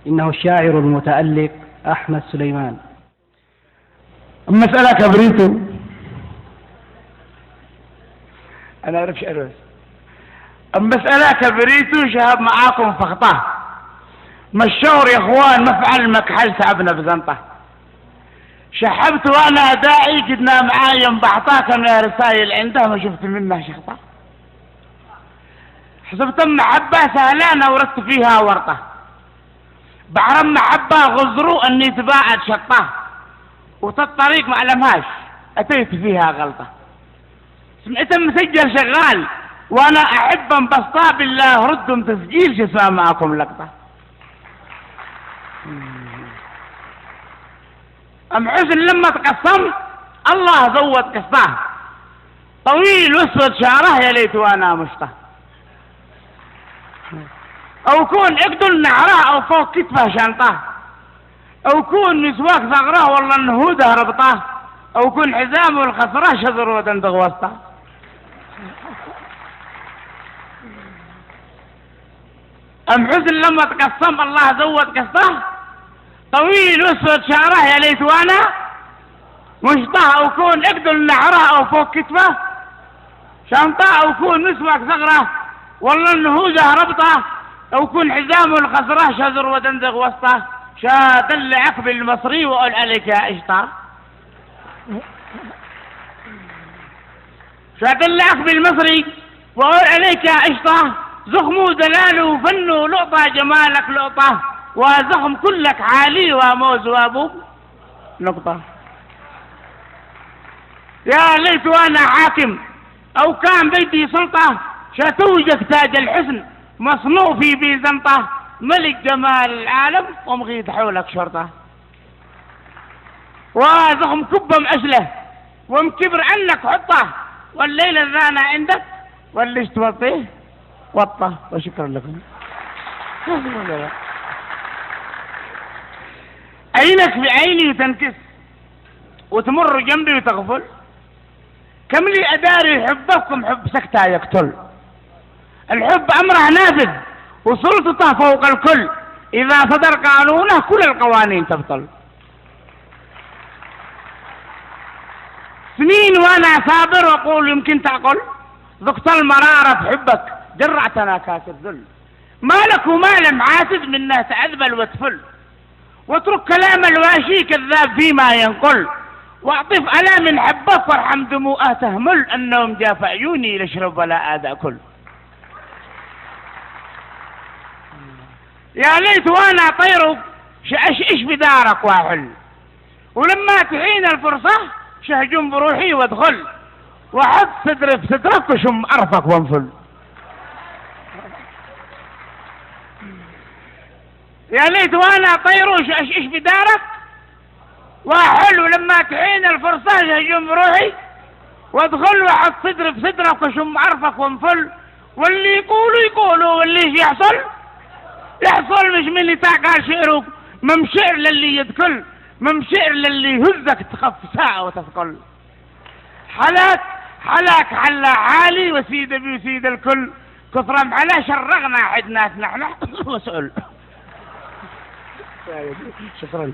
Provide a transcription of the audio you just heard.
إنه الشاعر المتألق أحمد سليمان. المسألة كبريتو، أنا أعرف شعر. المسألة كبريتو شهب معاكم فخطة، مشور يا إخوان مفعل مكحل تعبنا بزنطة. شحبت وأنا داعي جدنا معايا مبعطاك من رسائل عنده ما شفت منه شخطة. حسبت محبة سهلانة وردت فيها ورطة، بحر محبة غزروا أني تباعد شطة، وتالطريق ما علمهاش أتيت فيها غلطة. سمعت مسجل شغال وأنا أحب انبسطا بالله ردهم تسجيل شسمع معكم لقطة. أم حسن لما تقسم الله زود قصته، طويل واسود شعره يا ليت وأنا مشطه. أو كون اقدل نعره أو فوق كتفه شنطه، أو كون مسواك ثغره والله النهوده ربطه، أو كون حزامه الخسره شذر ودندغ وسطه. أم حزن لما تقسم الله زود قصته، طويل واسود شعره يا ليت وانا مشطه. أو كون اقدل نعره أو فوق كتفه شنطه، أو كون مسواك ثغره والله النهوده ربطه، أو كون حزامه الخسره شذر ودندغ وسطه. شاد العقب المصري وقال عليك يا قشطة، شاد العقب المصري وقال عليك يا قشطة. زخمه دلاله وفنه لقطة جمالك لقطة، وزخم كلك عالي وموز وابوك نقطة. يا ليت وانا حاكم او كان بيدي سلطة، شتوجك تاج الحسن مصنوع في بيزنطة، ملك جمال العالم ومغيد حولك شرطة. وزخم كبه مأشله ومكبر عنك حطه، والليلة الذانة عندك والليش توطيه وطه. وشكرا لكم. عينك في عيني وتنكس وتمر جنبي وتغفل، كم لي أداري حبكم حب سكتة يقتل. الحب أمره نافذ وسلطته فوق الكل، إذا صدر قانونه كل القوانين تبطل. سنين وأنا صابر وأقول يمكن تعقل، ذقت المرارة في حبك جرعتنا كاس الذل. مالك ومال معاسد منه تعذبل وتفل، واترك كلام الواشي كذاب فيما ينقل، واعطف ألام حبك وارحم دموعه تهمل، النوم جاف عيوني لاشرب ولا آذى أكل. يا ليت وانا طيرك شأشئش بدارك واحل، ولما تحين الفرصة شهجم بروحي وادخل، وحط صدري في صدرك وشم أرفك وانفل. يا ليت وانا طيرك شأشئش بدارك واحل، ولما تحين الفرصة شهجم بروحي وادخل، وحط صدري في صدرك وشم أرفك وانفل. واللي يقولوا واللي يحصل يحصل، مش من اللي تعقل شعرك مم شعر للي يدخل، مم شعر للي يهزك تخف ساعة وتثقل. حلاك حلا عالي وسيد ابي وسيد الكل، كثر محلا شرغنا عدنا نحن وسؤل. شكرا.